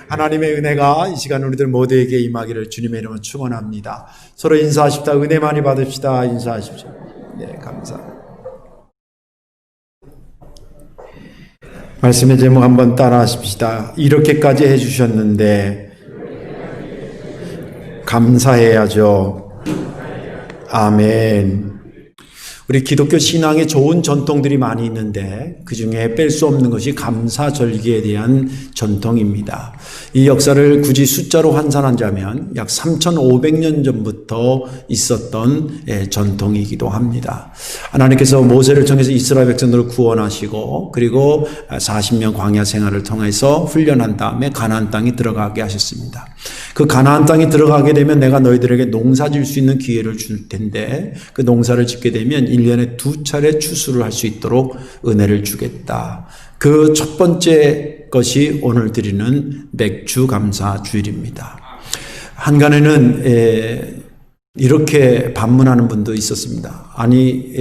하나님의 은혜가 이 시간 우리들 모두에게 임하기를 주님의 이름으로 축원합니다. 서로 인사하십시다. 은혜 많이 받읍시다. 인사하십시오. 네, 감사합니다. 말씀의 제목 한번 따라 하십시다. 이렇게까지 해주셨는데 감사해야죠. 아멘. 우리 기독교 신앙에 좋은 전통들이 많이 있는데 그 중에 뺄 수 없는 것이 감사절기에 대한 전통입니다. 이 역사를 굳이 숫자로 환산하자면 약 3,500년 전부터 있었던 전통이기도 합니다. 하나님께서 모세를 통해서 이스라엘 백성들을 구원하시고 그리고 40년 광야 생활을 통해서 훈련한 다음에 가나안 땅에 들어가게 하셨습니다. 그 가나안 땅에 들어가게 되면 내가 너희들에게 농사 질 수 있는 기회를 줄 텐데 그 농사를 짓게 되면 1년에 2차례 추수를 할 수 있도록 은혜를 주겠다. 그 첫 번째 것이 오늘 드리는 맥주 감사 주일입니다. 한간에는 이렇게 반문하는 분도 있었습니다. 아니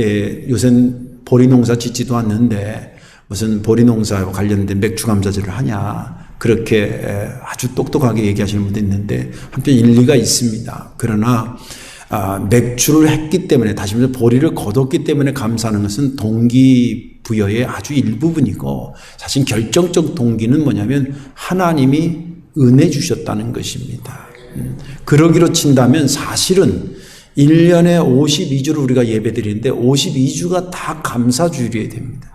요새는 보리 농사 짓지도 않는데 무슨 보리 농사와 관련된 맥주 감사절을 하냐. 그렇게 아주 똑똑하게 얘기하시는 분도 있는데 한편 일리가 있습니다. 그러나 맥주를 했기 때문에 다시 말해서 보리를 거뒀기 때문에 감사하는 것은 동기부여의 아주 일부분이고 사실 결정적 동기는 뭐냐면 하나님이 은혜 주셨다는 것입니다. 그러기로 친다면 사실은 1년에 52주를 우리가 예배드리는데 52주가 다 감사주일이어야 됩니다.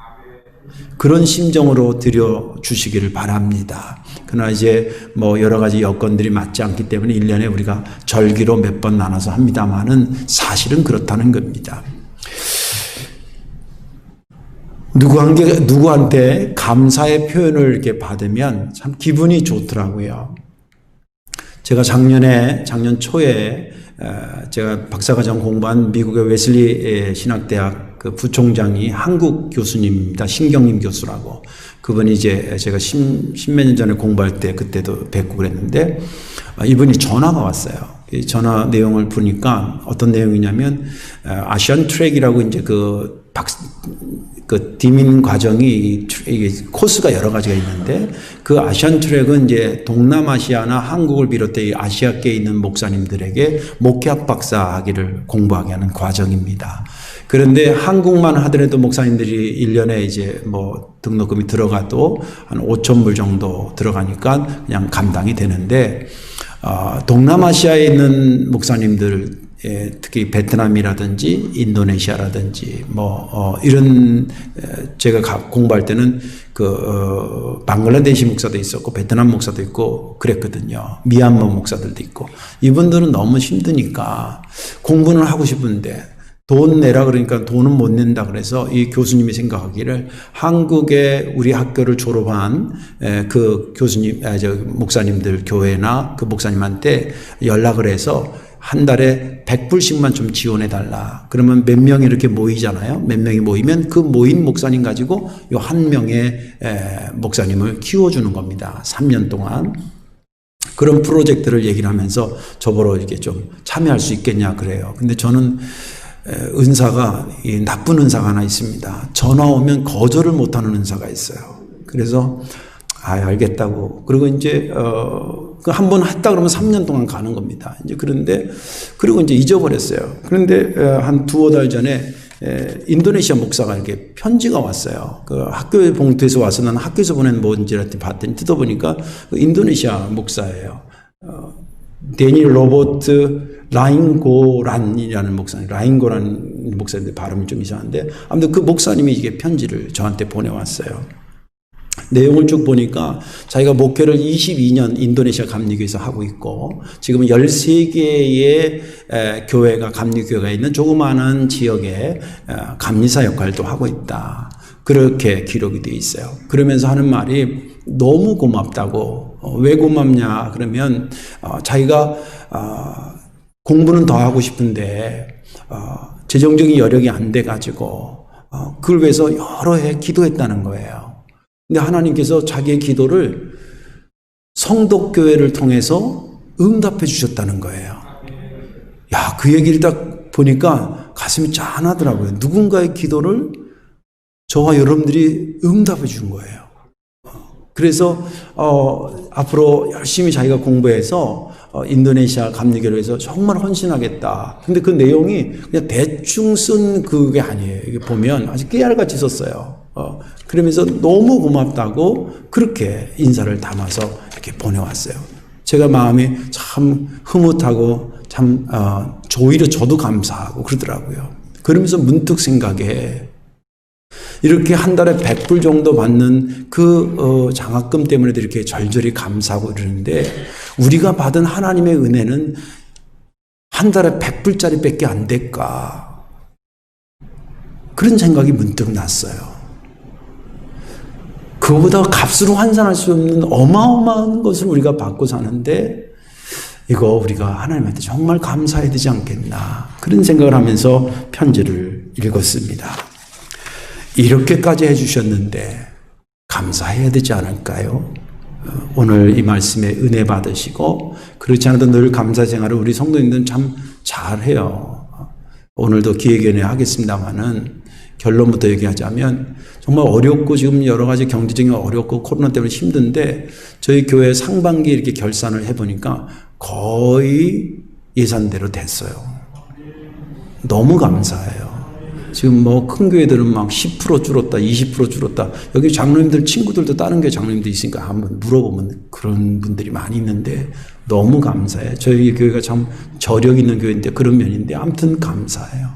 그런 심정으로 드려주시기를 바랍니다. 그러나 이제 뭐 여러 가지 여건들이 맞지 않기 때문에 1년에 우리가 절기로 몇 번 나눠서 합니다만은 사실은 그렇다는 겁니다. 누구한테 감사의 표현을 이렇게 받으면 참 기분이 좋더라고요. 제가 작년 초에 제가 박사과정 공부한 미국의 웨슬리 신학대학 그 부총장이 한국 교수님입니다. 신경림 교수라고. 그분이 이제 제가 십몇 년 전에 공부할 때 그때도 뵙고 그랬는데 이분이 전화가 왔어요. 이 전화 내용을 보니까 어떤 내용이냐면 아시안 트랙이라고 이제 그 디민 과정이 코스가 여러 가지가 있는데 그 아시안 트랙은 이제 동남아시아나 한국을 비롯해 아시아계에 있는 목사님들에게 목회학 박사 학위를 공부하게 하는 과정입니다. 그런데 한국만 하더라도 목사님들이 1년에 이제 뭐 등록금이 들어가도 한 5,000불 정도 들어가니까 그냥 감당이 되는데 동남아시아에 있는 목사님들 특히 베트남이라든지 인도네시아라든지 이런 제가 공부할 때는 방글라데시 목사도 있었고 베트남 목사도 있고 그랬거든요. 미얀마 목사들도 있고 이분들은 너무 힘드니까 공부는 하고 싶은데 돈 내라 그러니까 돈은 못 낸다 그래서 이 교수님이 생각하기를 한국의 우리 학교를 졸업한 그 목사님들 교회나 그 목사님한테 연락을 해서 한 달에 100불씩만 좀 지원해 달라. 그러면 몇 명이 이렇게 모이잖아요. 몇 명이 모이면 그 모인 목사님 가지고 요 한 명의 목사님을 키워주는 겁니다. 3년 동안. 그런 프로젝트를 얘기를 하면서 저보러 이렇게 좀 참여할 수 있겠냐 그래요. 근데 저는 은사가 나쁜 은사가 하나 있습니다. 전화 오면 거절을 못하는 은사가 있어요. 그래서 알겠다고. 그리고 이제 한 번 했다 그러면 3년 동안 가는 겁니다. 이제 그리고 이제 잊어버렸어요. 그런데 한 두어 달 전에 인도네시아 목사가 이렇게 편지가 왔어요. 그 학교 봉투에서 와서 나는 학교에서 보낸 뭔지 봤더니 뜯어보니까 인도네시아 목사예요. 데니엘 로버트 라인고란이라는 목사님, 라인고란 목사인데 발음이 좀 이상한데 아무튼 그 목사님이 이게 편지를 저한테 보내왔어요. 내용을 쭉 보니까 자기가 목회를 22년 인도네시아 감리교에서 하고 있고 지금 13개의 교회가 감리교회가 있는 조그마한 지역에 감리사 역할도 하고 있다. 그렇게 기록이 되어 있어요. 그러면서 하는 말이 너무 고맙다고. 왜 고맙냐 그러면 자기가 공부는 더 하고 싶은데 재정적인 여력이 안 돼가지고 그걸 위해서 여러 해 기도했다는 거예요. 근데 하나님께서 자기의 기도를 성덕교회를 통해서 응답해 주셨다는 거예요. 야, 그 얘기를 딱 보니까 가슴이 짠하더라고요. 누군가의 기도를 저와 여러분들이 응답해 준 거예요. 그래서 앞으로 열심히 자기가 공부해서 인도네시아 감리교회에서 정말 헌신하겠다. 근데 그 내용이 그냥 대충 쓴 그게 아니에요. 이게 보면 아주 깨알같이 썼어요. 그러면서 너무 고맙다고 그렇게 인사를 담아서 이렇게 보내왔어요. 제가 마음이 참 흐뭇하고 참 오히려 저도 감사하고 그러더라고요. 그러면서 문득 생각해, 이렇게 한 달에 100불 정도 받는 그 장학금 때문에도 이렇게 절절히 감사하고 이러는데, 우리가 받은 하나님의 은혜는 한 달에 100불짜리 밖에 안 될까? 그런 생각이 문득 났어요. 그거보다 값으로 환산할 수 없는 어마어마한 것을 우리가 받고 사는데, 이거 우리가 하나님한테 정말 감사해야 되지 않겠나, 그런 생각을 하면서 편지를 읽었습니다. 이렇게까지 해주셨는데 감사해야 되지 않을까요? 오늘 이 말씀에 은혜 받으시고, 그렇지 않아도 늘 감사 생활을 우리 성도님들은 참 잘해요. 오늘도 기회견에 하겠습니다만은 결론부터 얘기하자면, 정말 어렵고 지금 여러 가지 경제적인 어렵고 코로나 때문에 힘든데, 저희 교회 상반기에 이렇게 결산을 해보니까 거의 예산대로 됐어요. 너무 감사해요. 지금 뭐 큰 교회들은 막 10% 줄었다, 20% 줄었다. 여기 장로님들 친구들도 다른 교회 장로님들 있으니까 한번 물어보면 그런 분들이 많이 있는데 너무 감사해요. 저희 교회가 참 저력 있는 교회인데 그런 면인데 아무튼 감사해요.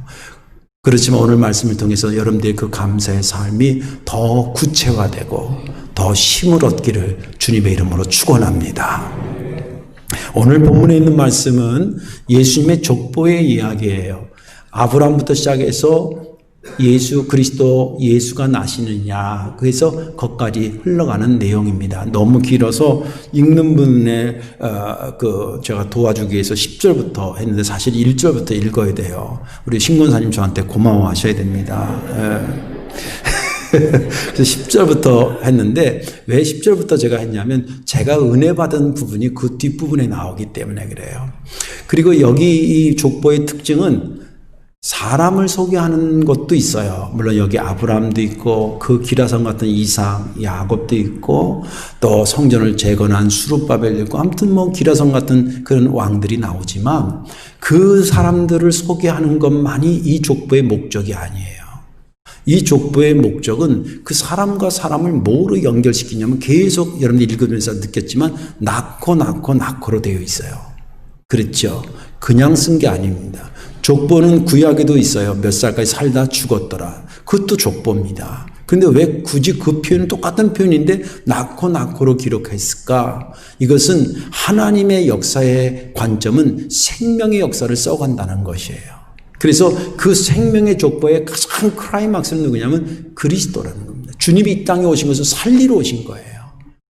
그렇지만 오늘 말씀을 통해서 여러분들의 그 감사의 삶이 더 구체화되고 더 힘을 얻기를 주님의 이름으로 축원합니다. 오늘 본문에 있는 말씀은 예수님의 족보의 이야기예요. 아브라함부터 시작해서 예수 그리스도 예수가 나시느냐, 그래서 거기까지 흘러가는 내용입니다. 너무 길어서 읽는 분에 제가 도와주기 위해서 10절부터 했는데 사실 1절부터 읽어야 돼요. 우리 신권사님 저한테 고마워하셔야 됩니다. 그래서 10절부터 했는데, 왜 10절부터 제가 했냐면 제가 은혜 받은 부분이 그 뒷부분에 나오기 때문에 그래요. 그리고 여기 이 족보의 특징은 사람을 소개하는 것도 있어요. 물론 여기 아브라함도 있고 그 기라성 같은 이삭, 야곱도 있고 또 성전을 재건한 수룹바벨도 있고, 아무튼 뭐 기라성 같은 그런 왕들이 나오지만 그 사람들을 소개하는 것만이 이 족보의 목적이 아니에요. 이 족보의 목적은 그 사람과 사람을 뭐로 연결시키냐면, 계속 여러분들이 읽으면서 느꼈지만 낳고로 되어 있어요. 그렇죠? 그냥 쓴 게 아닙니다. 족보는 구약에도 있어요. 몇 살까지 살다 죽었더라. 그것도 족보입니다. 그런데 왜 굳이 그 표현은 똑같은 표현인데 낳고로 기록했을까? 이것은 하나님의 역사의 관점은 생명의 역사를 써간다는 것이에요. 그래서 그 생명의 족보의 가장 클라이막스는 누구냐면 그리스도라는 겁니다. 주님이 이 땅에 오신 것은 살리러 오신 거예요.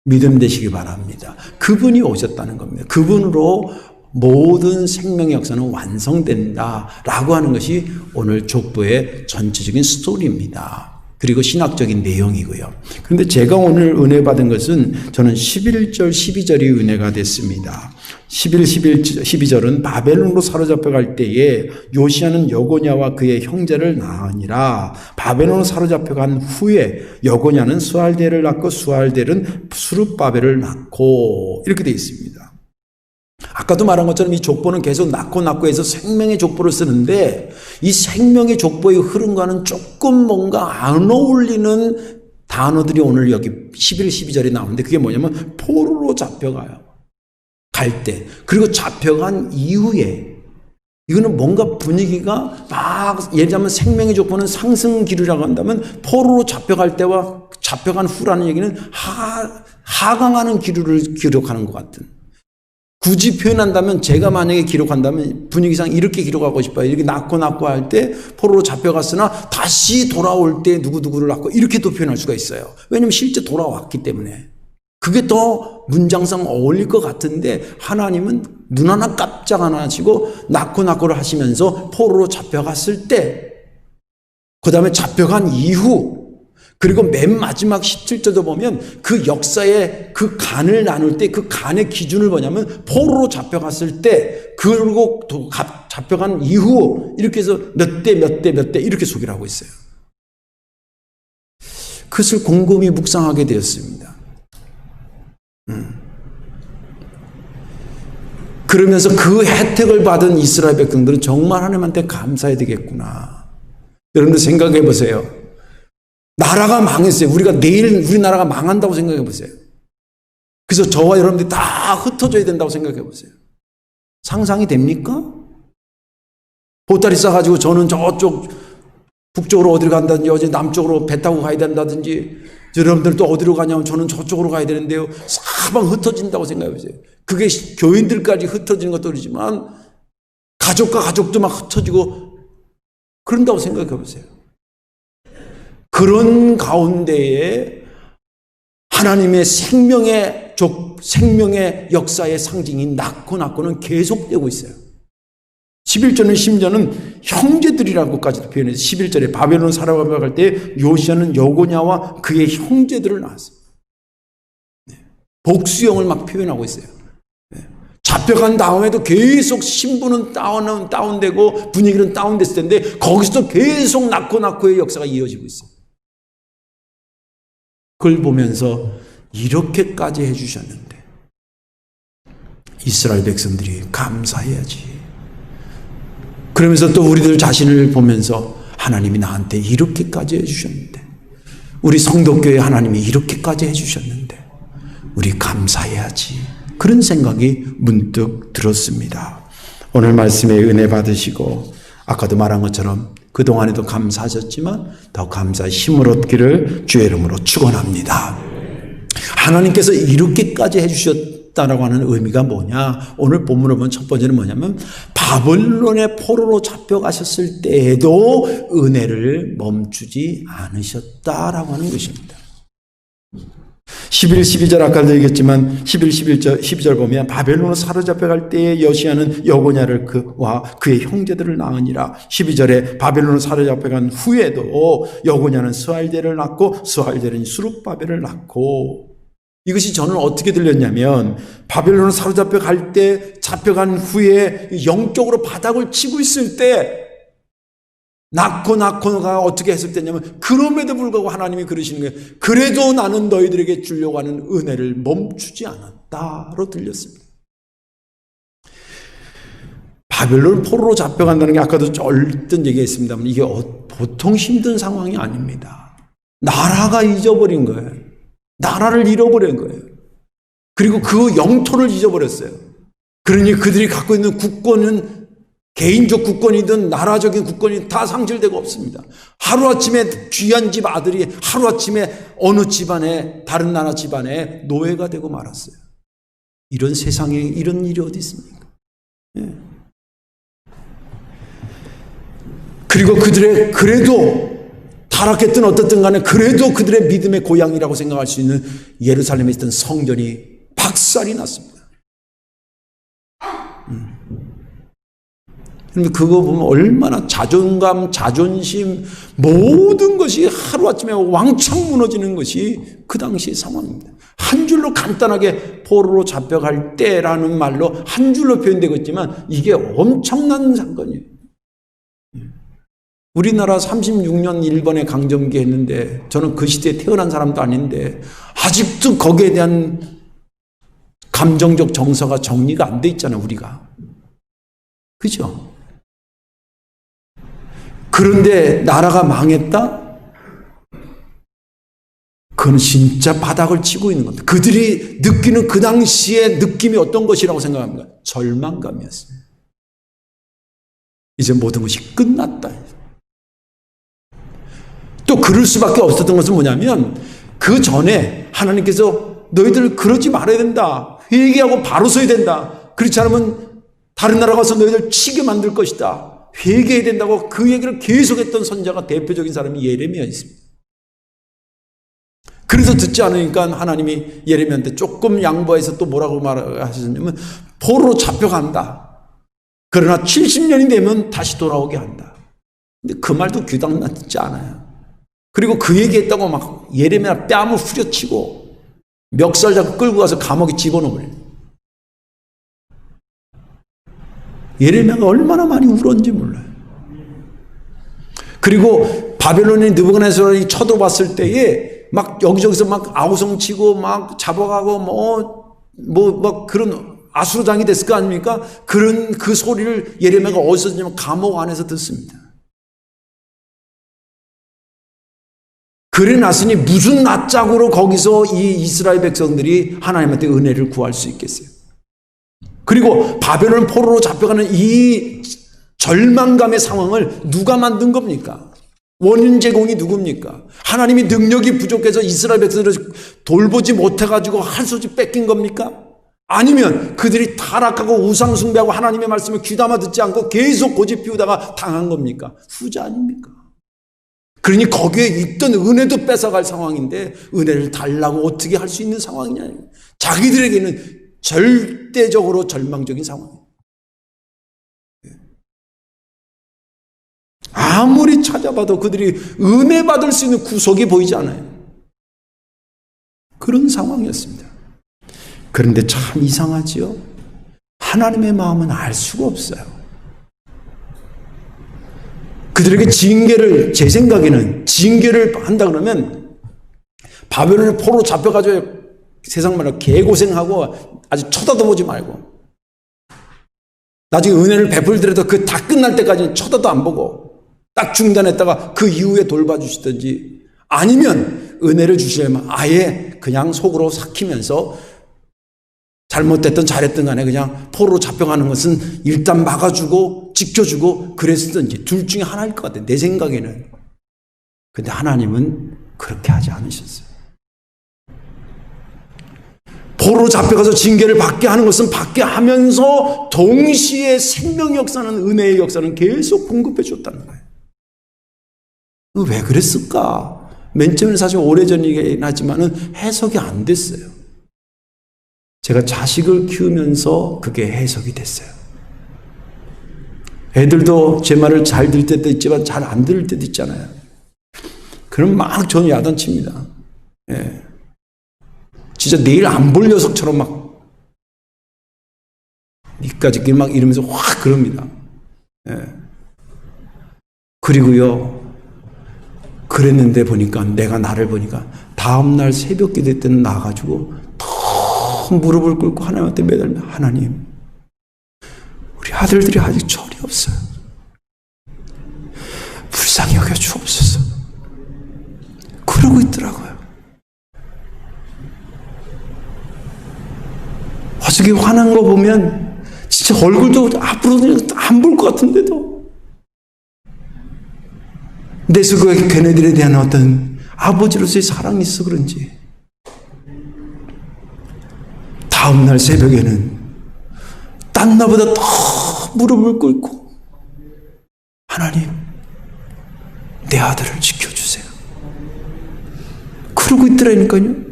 믿음 되시기 바랍니다. 그분이 오셨다는 겁니다. 그분으로 모든 생명의 역사는 완성된다라고 하는 것이 오늘 족보의 전체적인 스토리입니다. 그리고 신학적인 내용이고요. 그런데 제가 오늘 은혜 받은 것은 저는 11절, 12절이 은혜가 됐습니다. 11, 12절은 바벨론으로 사로잡혀 갈 때에 요시야는 여고냐와 그의 형제를 낳으니라. 바벨론으로 사로잡혀 간 후에 여고냐는 스알델을 낳고 스알델은 수룹바벨을 낳고, 이렇게 되어 있습니다. 아까도 말한 것처럼 이 족보는 계속 낳고 해서 생명의 족보를 쓰는데, 이 생명의 족보의 흐름과는 조금 뭔가 안 어울리는 단어들이 오늘 여기 11, 12절에 나오는데, 그게 뭐냐면 포로로 잡혀가요. 갈 때. 그리고 잡혀간 이후에, 이거는 뭔가 분위기가 막, 예를 들면 생명의 족보는 상승 기류라고 한다면 포로로 잡혀갈 때와 잡혀간 후라는 얘기는 하강하는 기류를 기록하는 것 같은. 굳이 표현한다면, 제가 만약에 기록한다면 분위기상 이렇게 기록하고 싶어요. 이렇게 낳고 할 때 포로로 잡혀갔으나 다시 돌아올 때 누구누구를 낳고, 이렇게도 표현할 수가 있어요. 왜냐하면 실제 돌아왔기 때문에. 그게 더 문장상 어울릴 것 같은데, 하나님은 눈 하나 깜짝 안 하시고 낳고를 하시면서 포로로 잡혀갔을 때, 그 다음에 잡혀간 이후, 그리고 맨 마지막 17절도 보면 그 역사의 그 간을 나눌 때 그 간의 기준을 뭐냐면 포로로 잡혀갔을 때, 그리고 또 잡혀간 이후, 이렇게 해서 몇 대 이렇게 소개를 하고 있어요. 그것을 곰곰이 묵상하게 되었습니다. 그러면서 그 혜택을 받은 이스라엘 백성들은 정말 하나님한테 감사해야 되겠구나. 여러분들 생각해 보세요. 나라가 망했어요. 우리가 내일 우리나라가 망한다고 생각해 보세요. 그래서 저와 여러분들이 다 흩어져야 된다고 생각해 보세요. 상상이 됩니까? 보따리 싸가지고 저는 저쪽 북쪽으로 어디로 간다든지 어제 남쪽으로 배 타고 가야 된다든지 여러분들 또 어디로 가냐면 저는 저쪽으로 가야 되는데요. 사방 흩어진다고 생각해 보세요. 그게 교인들까지 흩어지는 것도 그렇지만 가족과 가족도 막 흩어지고 그런다고 생각해 보세요. 그런 가운데에 하나님의 생명의 역사의 상징이 낳고는 계속되고 있어요. 11절은 심지어는 형제들이라고까지도 표현해서 11절에 바벨론 사로잡혀갈 때 요시야는 여고냐와 그의 형제들을 낳았어요. 복수형을 막 표현하고 있어요. 잡혀간 다음에도 계속 신분은 다운되고 분위기는 다운됐을 텐데 거기서도 계속 낳고의 역사가 이어지고 있어요. 그걸 보면서 이렇게까지 해주셨는데 이스라엘 백성들이 감사해야지. 그러면서 또 우리들 자신을 보면서 하나님이 나한테 이렇게까지 해주셨는데 우리 성도교회 하나님이 이렇게까지 해주셨는데 우리 감사해야지. 그런 생각이 문득 들었습니다. 오늘 말씀에 은혜 받으시고 아까도 말한 것처럼 그동안에도 감사하셨지만 더 감사의 힘을 얻기를 주의 이름으로 축원합니다. 하나님께서 이렇게까지 해주셨다라고 하는 의미가 뭐냐? 오늘 본문을 보면 첫 번째는 뭐냐면 바벨론의 포로로 잡혀가셨을 때에도 은혜를 멈추지 않으셨다라고 하는 것입니다. 11, 12절 아까도 얘기했지만 11, 12절 보면 바벨론으로 사로잡혀갈 때에 여시야는 여고냐를 그와 그의 형제들을 낳으니라. 12절에 바벨론으로 사로잡혀간 후에도 여고냐는 스알델을 낳고 스알델은 수룹바벨을 낳고. 이것이 저는 어떻게 들렸냐면 바벨론으로 사로잡혀갈 때 잡혀간 후에 영적으로 바닥을 치고 있을 때 낳고가 어떻게 했을 때냐면 그럼에도 불구하고 하나님이 그러시는 거예요. 그래도 나는 너희들에게 주려고 하는 은혜를 멈추지 않았다로 들렸습니다. 바벨론 포로로 잡혀간다는 게 아까도 얼뜬 얘기했습니다만 이게 보통 힘든 상황이 아닙니다. 나라가 잊어버린 거예요. 나라를 잃어버린 거예요. 그리고 그 영토를 잊어버렸어요. 그러니 그들이 갖고 있는 국권은 개인적 국권이든 나라적인 국권이 다 상실되고 없습니다. 하루아침에 귀한 집 아들이 하루아침에 어느 집안에 다른 나라 집안에 노예가 되고 말았어요. 이런 세상에 이런 일이 어디 있습니까? 예. 그리고 그들의 그래도 타락했든 어떻든 간에 그래도 그들의 믿음의 고향이라고 생각할 수 있는 예루살렘에 있던 성전이 박살이 났습니다. 그거 보면 얼마나 자존감, 자존심 모든 것이 하루아침에 왕창 무너지는 것이 그 당시의 상황입니다. 한 줄로 간단하게 포로로 잡혀갈 때라는 말로 한 줄로 표현되고 있지만 이게 엄청난 사건이에요. 우리나라 36년 일본에 강점기 했는데 저는 그 시대에 태어난 사람도 아닌데 아직도 거기에 대한 감정적 정서가 정리가 안 돼 있잖아요, 우리가. 그죠? 그런데 나라가 망했다? 그건 진짜 바닥을 치고 있는 겁니다. 그들이 느끼는 그 당시의 느낌이 어떤 것이라고 생각합니까? 절망감이었습니다. 이제 모든 것이 끝났다. 또 그럴 수밖에 없었던 것은 뭐냐면 그 전에 하나님께서 너희들 그러지 말아야 된다. 회개하고 바로 서야 된다. 그렇지 않으면 다른 나라 가서 너희들 치게 만들 것이다. 회개해야 된다고 그 얘기를 계속했던 선자가 대표적인 사람이 예레미야였습니다. 그래서 듣지 않으니까 하나님이 예레미야한테 조금 양보해서 또 뭐라고 말하셨냐면 포로로 잡혀간다. 그러나 70년이 되면 다시 돌아오게 한다. 근데 그 말도 귀담지 않아요. 그리고 그 얘기했다고 막 예레미야 뺨을 후려치고 멱살 잡고 끌고 가서 감옥에 집어넣어버려요. 예레미야가 얼마나 많이 울었는지 몰라요. 그리고 바벨론의 느부갓네살이 쳐들어왔을 때에 막 여기저기서 막 아우성치고 막 잡아가고 뭐 막 그런 아수라장이 됐을 거 아닙니까? 그런 그 소리를 예레미야가 어디서 듣냐면 감옥 안에서 듣습니다. 그래 놨으니 무슨 낯짝으로 거기서 이 이스라엘 백성들이 하나님한테 은혜를 구할 수 있겠어요? 그리고 바벨론 포로로 잡혀가는 이 절망감의 상황을 누가 만든 겁니까? 원인 제공이 누굽니까? 하나님이 능력이 부족해서 이스라엘 백성들을 돌보지 못해가지고 할 수 없이 뺏긴 겁니까? 아니면 그들이 타락하고 우상 숭배하고 하나님의 말씀을 귀담아 듣지 않고 계속 고집 피우다가 당한 겁니까? 후자 아닙니까? 그러니 거기에 있던 은혜도 뺏어갈 상황인데 은혜를 달라고 어떻게 할 수 있는 상황이냐. 자기들에게는 절대적으로 절망적인 상황이에요. 아무리 찾아봐도 그들이 은혜 받을 수 있는 구석이 보이지 않아요. 그런 상황이었습니다. 그런데 참 이상하지요? 하나님의 마음은 알 수가 없어요. 그들에게 징계를, 제 생각에는 징계를 한다 그러면 바벨론의 포로로 잡혀가지고 세상 말로 개고생하고 아주 쳐다도 보지 말고 나중에 은혜를 베풀더라도 그 다 끝날 때까지는 쳐다도 안 보고 딱 중단했다가 그 이후에 돌봐주시든지 아니면 은혜를 주시려면 아예 그냥 속으로 삭히면서 잘못됐든 잘했든 간에 그냥 포로로 잡혀가는 것은 일단 막아주고 지켜주고 그랬든지 둘 중에 하나일 것 같아요. 내 생각에는. 근데 하나님은 그렇게 하지 않으셨어요. 포로로 잡혀가서 징계를 받게 하는 것은 받게 하면서 동시에 생명의 역사는 은혜의 역사는 계속 공급해 줬다는 거예요. 왜 그랬을까? 맨 처음에 사실 오래전이긴 하지만은 해석이 안 됐어요. 제가 자식을 키우면서 그게 해석이 됐어요. 애들도 제 말을 잘 들을 때도 있지만 잘 안 들을 때도 있잖아요. 그럼 막 저는 야단칩니다. 예. 진짜 내일 안 볼 녀석처럼 막 니까지 막 이러면서 확 그럽니다. 예. 그리고요. 그랬는데 보니까 내가 나를 보니까 다음날 새벽 기도 때는 나가지고 더 무릎을 꿇고 하나님한테 매달며 하나님 우리 아들들이 아직 철이 없어요. 불쌍히 여겨 주옵소서. 그러고 있더라고요. 어저께 화난 거 보면 진짜 얼굴도 앞으로 안 볼 것 같은데도 내 속에 걔네들에 대한 어떤 아버지로서의 사랑이 있어 그런지 다음날 새벽에는 딴 나보다 더 무릎을 꿇고 하나님 내 아들을 지켜주세요. 그러고 있더라니까요.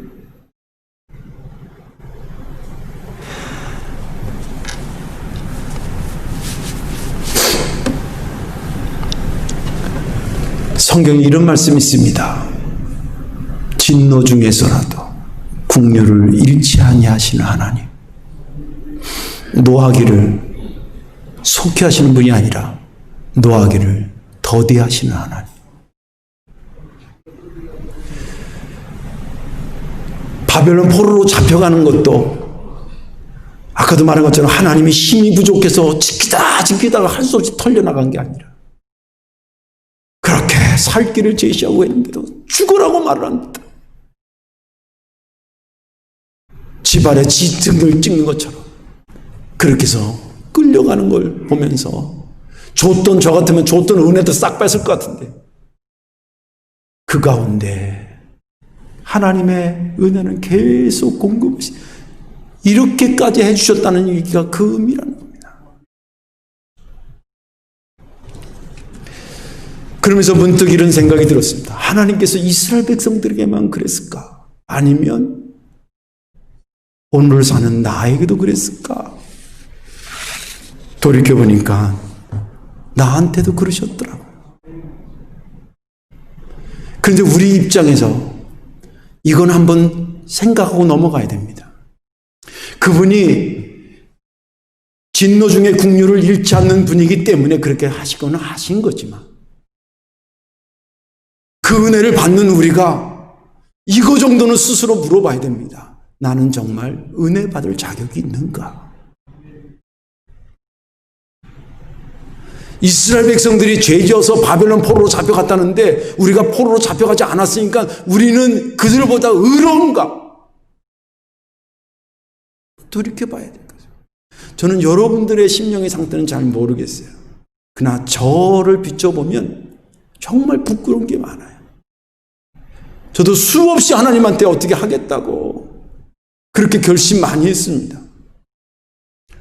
성경에 이런 말씀이 있습니다. 진노 중에서라도 국류를 잃지 아니하시는 하나님. 노하기를 속히 하시는 분이 아니라 노하기를 더디하시는 하나님. 바벨론 포로로 잡혀가는 것도 아까도 말한 것처럼 하나님이 힘이 부족해서 지키다가 할 수 없이 털려나간 게 아니라 그렇게 살 길을 제시하고 있는데도 죽으라고 말을 합니다. 지발에 지등을 찍는 것처럼 그렇게 해서 끌려가는 걸 보면서 줬던 저 같으면 줬던 은혜도 싹 뺏을 것 같은데 그 가운데 하나님의 은혜는 계속 공급하시 이렇게까지 해주셨다는 얘기가 그 의미라는 겁니다. 그러면서 문득 이런 생각이 들었습니다. 하나님께서 이스라엘 백성들에게만 그랬을까? 아니면 오늘 사는 나에게도 그랬을까? 돌이켜보니까 나한테도 그러셨더라고요. 그런데 우리 입장에서 이건 한번 생각하고 넘어가야 됩니다. 그분이 진노 중에 국류를 잃지 않는 분이기 때문에 그렇게 하시거나 하신 거지만 그 은혜를 받는 우리가 이거 정도는 스스로 물어봐야 됩니다. 나는 정말 은혜 받을 자격이 있는가? 이스라엘 백성들이 죄지어서 바벨론 포로로 잡혀갔다는데 우리가 포로로 잡혀가지 않았으니까 우리는 그들보다 의로운가? 돌이켜봐야 될 거죠. 저는 여러분들의 심령의 상태는 잘 모르겠어요. 그러나 저를 비춰보면 정말 부끄러운 게 많아요. 저도 수없이 하나님한테 어떻게 하겠다고 그렇게 결심 많이 했습니다.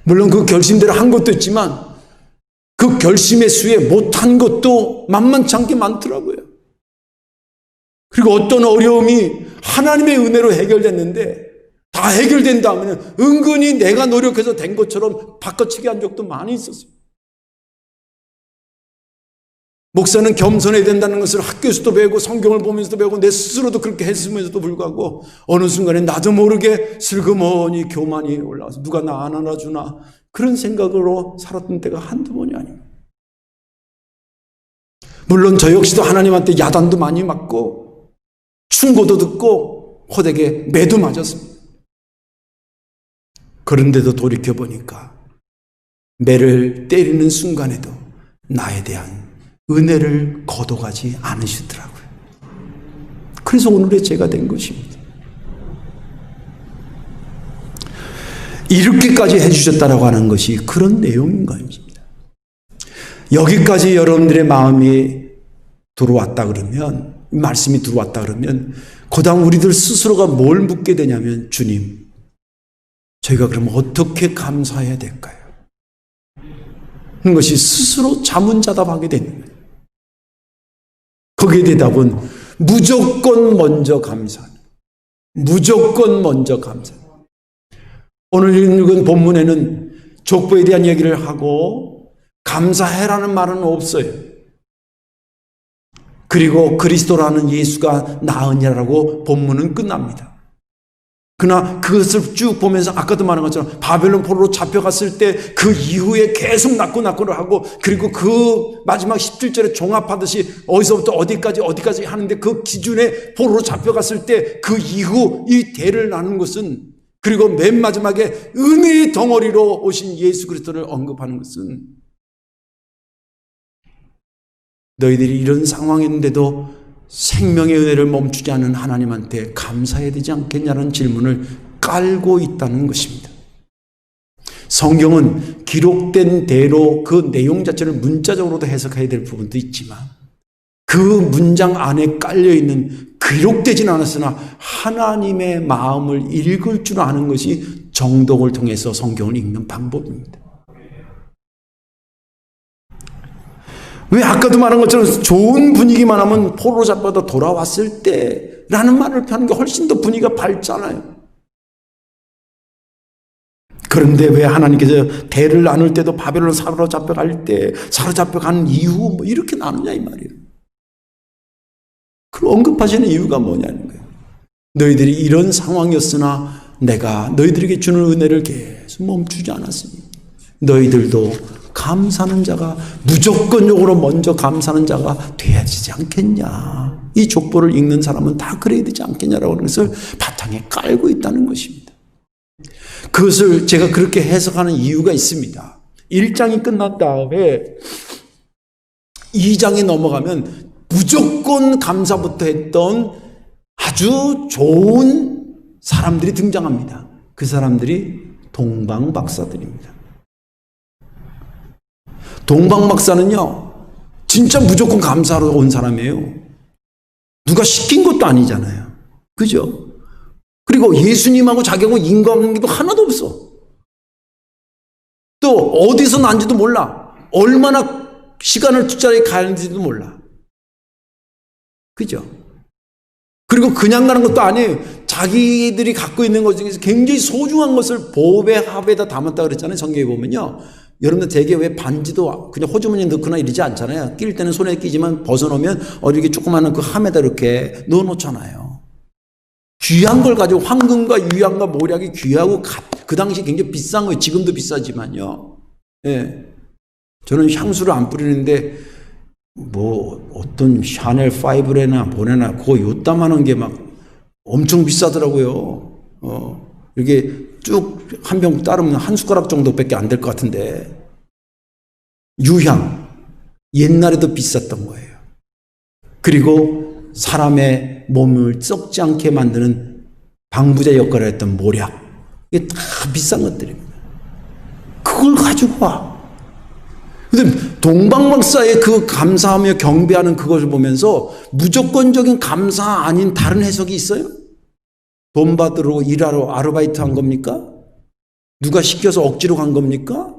물론 그 결심대로 한 것도 있지만 그 결심의 수에 못한 것도 만만치 않게 많더라고요. 그리고 어떤 어려움이 하나님의 은혜로 해결됐는데 다 해결된 다음에는 은근히 내가 노력해서 된 것처럼 바꿔치기 한 적도 많이 있었어요. 목사는 겸손해야 된다는 것을 학교에서도 배우고 성경을 보면서도 배우고 내 스스로도 그렇게 했으면서도 불구하고 어느 순간에 나도 모르게 슬그머니 교만이 올라와서 누가 나 안 안아주나 그런 생각으로 살았던 때가 한두 번이 아닙니다. 물론 저 역시도 하나님한테 야단도 많이 맞고 충고도 듣고 호되게 매도 맞았습니다. 그런데도 돌이켜보니까 매를 때리는 순간에도 나에 대한 은혜를 거둬가지 않으시더라고요. 그래서 오늘의 제가 된 것입니다. 이렇게까지 해주셨다라고 하는 것이 그런 내용인 것입니다. 여기까지 여러분들의 마음이 들어왔다 그러면, 말씀이 들어왔다 그러면 그 다음 우리들 스스로가 뭘 묻게 되냐면, 주님, 저희가 그럼 어떻게 감사해야 될까요? 그런 것이 스스로 자문자답하게 되는 거예요. 거기에 대답은 무조건 먼저 감사하는, 무조건 먼저 감사하는. 오늘 읽은 본문에는 족보에 대한 얘기를 하고 감사해라는 말은 없어요. 그리고 그리스도라는 예수가 나으니라고 본문은 끝납니다. 그러나 그것을 쭉 보면서 아까도 말한 것처럼 바벨론 포로로 잡혀갔을 때 그 이후에 계속 낙고를 하고, 그리고 그 마지막 17절에 종합하듯이 어디서부터 어디까지 하는데 그 기준에 포로로 잡혀갔을 때 그 이후 이 대를 나눈 것은, 그리고 맨 마지막에 은혜의 덩어리로 오신 예수 그리스도를 언급하는 것은, 너희들이 이런 상황인데도 생명의 은혜를 멈추지 않은 하나님한테 감사해야 되지 않겠냐는 질문을 깔고 있다는 것입니다. 성경은 기록된 대로 그 내용 자체를 문자적으로도 해석해야 될 부분도 있지만 그 문장 안에 깔려있는, 기록되진 않았으나 하나님의 마음을 읽을 줄 아는 것이 정독을 통해서 성경을 읽는 방법입니다. 왜 아까도 말한 것처럼 좋은 분위기만 하면 포로로 잡혀다 돌아왔을 때라는 말을 펴는 게 훨씬 더 분위기가 밝잖아요. 그런데 왜 하나님께서 대를 나눌 때도 바벨론 사로잡혀갈 때, 사로잡혀간 이후 뭐 이렇게 나누냐 이 말이에요. 그걸 언급하시는 이유가 뭐냐는 거예요. 너희들이 이런 상황이었으나 내가 너희들에게 주는 은혜를 계속 멈추지 않았으니 너희들도 감사하는 자가, 무조건적으로 먼저 감사하는 자가 돼야 되지 않겠냐. 이 족보를 읽는 사람은 다 그래야 되지 않겠냐라고 하는 것을 바탕에 깔고 있다는 것입니다. 그것을 제가 그렇게 해석하는 이유가 있습니다. 1장이 끝난 다음에 2장에 넘어가면 무조건 감사부터 했던 아주 좋은 사람들이 등장합니다. 그 사람들이 동방박사들입니다. 동방박사는요, 진짜 무조건 감사하러 온 사람이에요. 누가 시킨 것도 아니잖아요. 그죠? 그리고 예수님하고 자기하고 인간관계도 하나도 없어. 또 어디서 난지도 몰라. 얼마나 시간을 투자해 가는지도 몰라. 그죠? 그리고 그냥 가는 것도 아니에요. 자기들이 갖고 있는 것 중에서 굉장히 소중한 것을 보배 합에다 담았다 그랬잖아요. 성경에 보면요. 여러분들 되게 왜 반지도 그냥 호주머니에 넣거나 이러지 않잖아요. 낄 때는 손에 끼지만 벗어놓으면 이렇게 조그마한 그 함에다 이렇게 넣어놓잖아요. 귀한 걸 가지고, 황금과 유향과 모략이 귀하고 그 당시 굉장히 비싼 거예요. 지금도 비싸지만요. 예. 저는 향수를 안 뿌리는데 뭐 어떤 샤넬 5레나 뭐래나 그거 요따만한 게 막 엄청 비싸더라고요. 이렇게 쭉 한 병 따르면 한 숟가락 정도밖에 안 될 것 같은데, 유향, 옛날에도 비쌌던 거예요. 그리고 사람의 몸을 썩지 않게 만드는 방부제 역할을 했던 모략, 이게 다 비싼 것들입니다. 그걸 가지고 와. 근데 동방박사의 그 감사하며 경배하는 그것을 보면서 무조건적인 감사 아닌 다른 해석이 있어요? 돈 받으러 일하러 아르바이트 한 겁니까? 누가 시켜서 억지로 간 겁니까?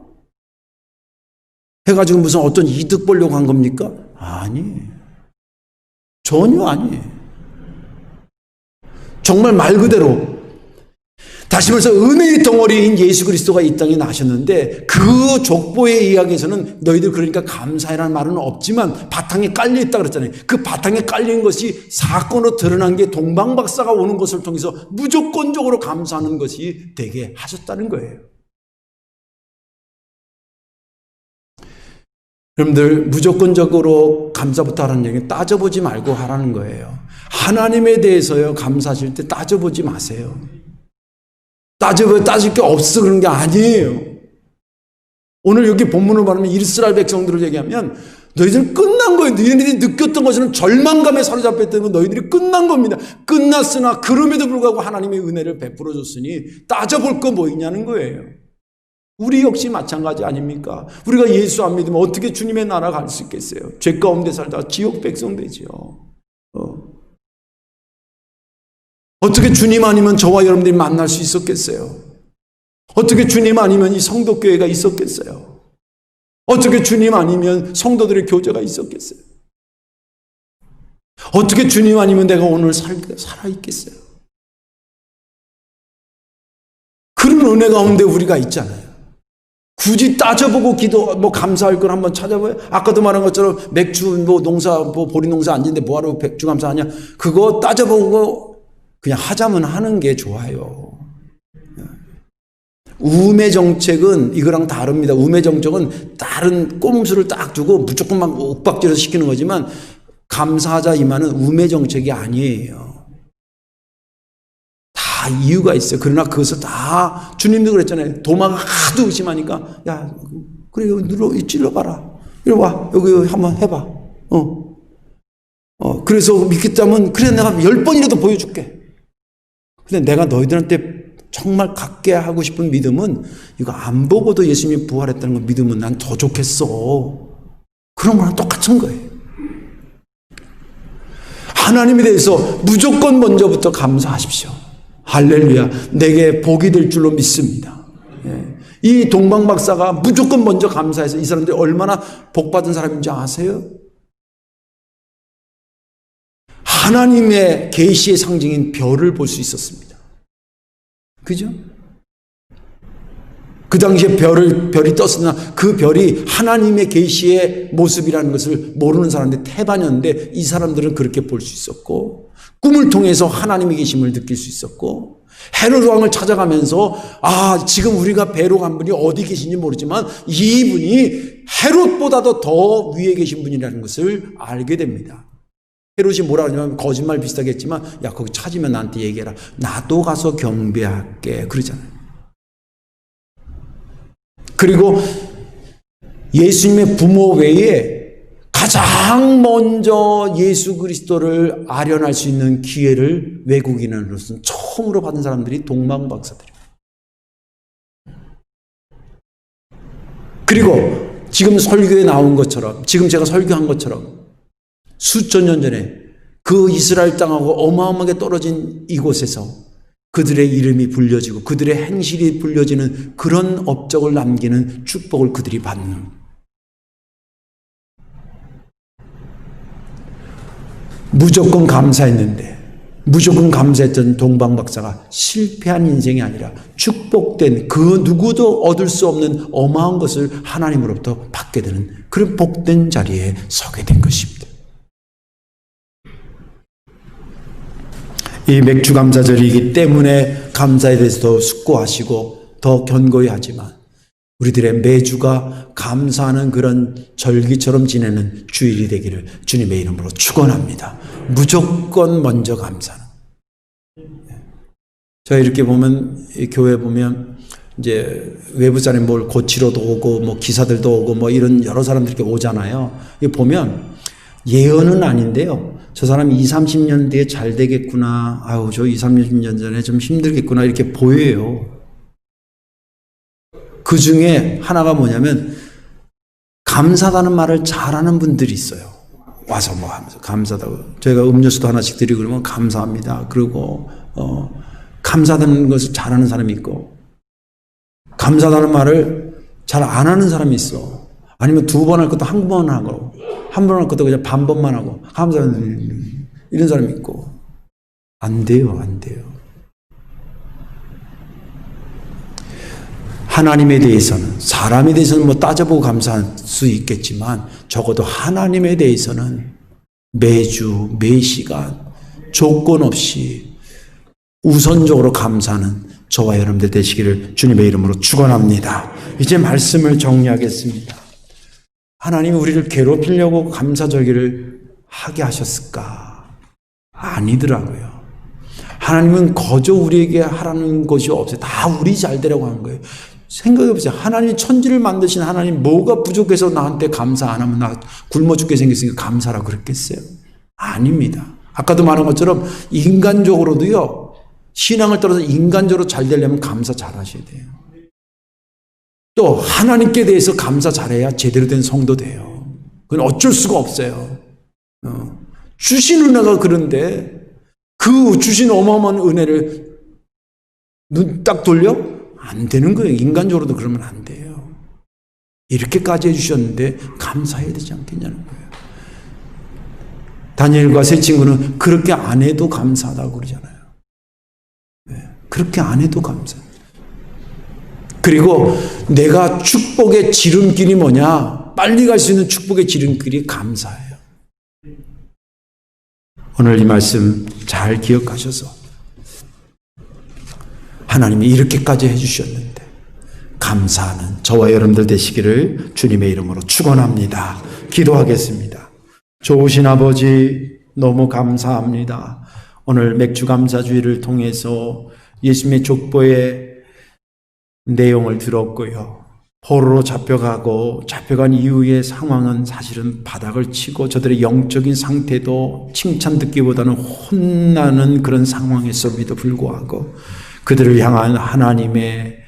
해가지고 무슨 어떤 이득 보려고 한 겁니까? 아니, 전혀 아니에요. 정말 말 그대로 다시 말해서 은혜의 덩어리인 예수 그리스도가 이 땅에 나셨는데, 그 족보의 이야기에서는 너희들 그러니까 감사해라는 말은 없지만 바탕에 깔려있다 그랬잖아요. 그 바탕에 깔린 것이 사건으로 드러난 게 동방박사가 오는 것을 통해서 무조건적으로 감사하는 것이 되게 하셨다는 거예요. 여러분들, 무조건적으로 감사부터 하라는 얘기는 따져보지 말고 하라는 거예요. 하나님에 대해서요, 감사하실 때 따져보지 마세요. 따질 게 없어 그런 게 아니에요. 오늘 여기 본문을 보면 이스라엘 백성들을 얘기하면 너희들은 끝난 거예요. 너희들이 느꼈던 것은 절망감에 사로잡혔던 건 너희들이 끝난 겁니다. 끝났으나 그럼에도 불구하고 하나님의 은혜를 베풀어 줬으니 따져볼 거 뭐 있냐는 거예요. 우리 역시 마찬가지 아닙니까? 우리가 예수 안 믿으면 어떻게 주님의 나라 갈 수 있겠어요? 죄 가운데 살다가 지옥 백성 되지요. 어떻게 주님 아니면 저와 여러분들이 만날 수 있었겠어요? 어떻게 주님 아니면 이 성도교회가 있었겠어요? 어떻게 주님 아니면 성도들의 교제가 있었겠어요? 어떻게 주님 아니면 내가 오늘 살아있겠어요? 그런 은혜 가운데 우리가 있잖아요. 굳이 따져보고 감사할 걸 한번 찾아봐요. 아까도 말한 것처럼 맥주 농사 보리 농사 안 짓는데 뭐하러 맥주 감사하냐? 그거 따져보고 그냥 하자면 하는 게 좋아요. 우매 정책은 이거랑 다릅니다. 우매 정책은 다른 꼼수를 딱 두고 무조건 막 옥박지로 시키는 거지만, 감사하자 이 말은 우매 정책이 아니에요. 다 이유가 있어요. 그러나 그것을 다 주님도 그랬잖아요. 도마가 하도 의심하니까, 야, 그래, 여기 찔러봐라. 이리 와, 여기 한번 해봐. 그래서 믿겠다면, 그래, 내가 10번이라도 보여줄게. 근데 내가 너희들한테 정말 갖게 하고 싶은 믿음은, 이거 안 보고도 예수님이 부활했다는 거 믿으면 난 더 좋겠어. 그런 거랑 똑같은 거예요. 하나님에 대해서 무조건 먼저부터 감사하십시오. 할렐루야. 내게 복이 될 줄로 믿습니다. 이 동방박사가 무조건 먼저 감사해서 이 사람들이 얼마나 복받은 사람인지 아세요? 하나님의 계시의 상징인 별을 볼 수 있었습니다. 그죠? 그 당시에 별이 떴으나 그 별이 하나님의 계시의 모습이라는 것을 모르는 사람들 태반이었는데, 이 사람들은 그렇게 볼 수 있었고, 꿈을 통해서 하나님의 계심을 느낄 수 있었고, 헤롯 왕을 찾아가면서 지금 우리가 배로 간 분이 어디 계신지 모르지만 이분이 헤롯보다도 더 위에 계신 분이라는 것을 알게 됩니다. 헤롯이 뭐라 하냐면 거짓말 비슷하게 했지만, 야, 거기 찾으면 나한테 얘기해라. 나도 가서 경배할게. 그러잖아요. 그리고 예수님의 부모 외에 가장 먼저 예수 그리스도를 아련할 수 있는 기회를 외국인으로서는 처음으로 받은 사람들이 동방박사들이에요. 그리고 지금 설교에 나온 것처럼, 지금 제가 설교한 것처럼 수천 년 전에 그 이스라엘 땅하고 어마어마하게 떨어진 이곳에서 그들의 이름이 불려지고 그들의 행실이 불려지는 그런 업적을 남기는 축복을 그들이 받는, 무조건 감사했는데 무조건 감사했던 동방박사가 실패한 인생이 아니라 축복된, 그 누구도 얻을 수 없는 어마한 것을 하나님으로부터 받게 되는 그런 복된 자리에 서게 된 것입니다. 이 맥주 감사절이기 때문에 감사에 대해서 더 숙고하시고 더 견고히 하지만, 우리들의 매주가 감사하는 그런 절기처럼 지내는 주일이 되기를 주님의 이름으로 축원합니다. 무조건 먼저 감사하는. 제가 이렇게 보면, 이 교회 보면, 이제 외부 사람이 뭘 고치러도 오고, 뭐 기사들도 오고, 뭐 이런 여러 사람들이 이렇게 오잖아요. 이거 보면 예언은 아닌데요. 저 사람이 20, 30년 뒤에 잘 되겠구나. 아유, 저 20, 30년 전에 좀 힘들겠구나. 이렇게 보여요. 그 중에 하나가 뭐냐면, 감사하다는 말을 잘하는 분들이 있어요. 와서 뭐 하면서 감사하다고. 저희가 음료수도 하나씩 드리고 그러면 감사합니다. 그리고, 감사하다는 것을 잘하는 사람이 있고, 감사하다는 말을 잘 안 하는 사람이 있어. 아니면 2번 할 것도 1번 하고, 1번 할 것도 그냥 반번만 하고, 감사합니다. 이런 사람이 있고. 안 돼요, 안 돼요. 하나님에 대해서는, 사람에 대해서는 뭐 따져보고 감사할 수 있겠지만, 적어도 하나님에 대해서는 매주, 매 시간, 조건 없이 우선적으로 감사하는 저와 여러분들 되시기를 주님의 이름으로 축원합니다. 이제 말씀을 정리하겠습니다. 하나님이 우리를 괴롭히려고 감사절기를 하게 하셨을까? 아니더라고요. 하나님은 거저 우리에게 하라는 것이 없어요. 다 우리 잘 되라고 하는 거예요. 생각해 보세요. 하나님 천지를 만드신 하나님 뭐가 부족해서 나한테 감사 안 하면 나 굶어 죽게 생겼으니까 감사라고 그랬겠어요? 아닙니다. 아까도 말한 것처럼 인간적으로도요. 신앙을 따라서 인간적으로 잘 되려면 감사 잘 하셔야 돼요. 또 하나님께 대해서 감사 잘해야 제대로 된 성도 돼요. 그건 어쩔 수가 없어요. 주신 은혜가 그런데 그 주신 어마어마한 은혜를 눈 딱 돌려? 안 되는 거예요. 인간적으로도 그러면 안 돼요. 이렇게까지 해주셨는데 감사해야 되지 않겠냐는 거예요. 다니엘과 세 친구는 그렇게 안 해도 감사하다고 그러잖아요. 그렇게 안 해도 감사해요. 그리고 내가 축복의 지름길이 뭐냐? 빨리 갈 수 있는 축복의 지름길이 감사예요. 오늘 이 말씀 잘 기억하셔서 하나님이 이렇게까지 해주셨는데 감사하는 저와 여러분들 되시기를 주님의 이름으로 축원합니다. 기도하겠습니다. 좋으신 아버지 너무 감사합니다. 오늘 맥주감사주의를 통해서 예수님의 족보의 내용을 들었고요. 포로로 잡혀간 이후의 상황은 사실은 바닥을 치고 저들의 영적인 상태도 칭찬 듣기보다는 혼나는 그런 상황에서에도 불구하고 그들을 향한 하나님의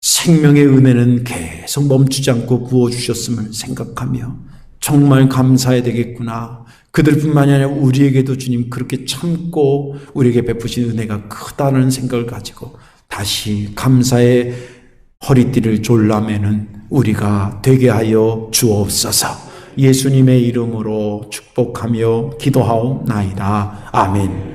생명의 은혜는 계속 멈추지 않고 부어주셨음을 생각하며 정말 감사해야 되겠구나. 그들뿐만이 아니라 우리에게도 주님 그렇게 참고 우리에게 베푸신 은혜가 크다는 생각을 가지고 다시 감사의 허리띠를 졸라매는 우리가 되게 하여 주옵소서. 예수님의 이름으로 축복하며 기도하옵나이다. 아멘.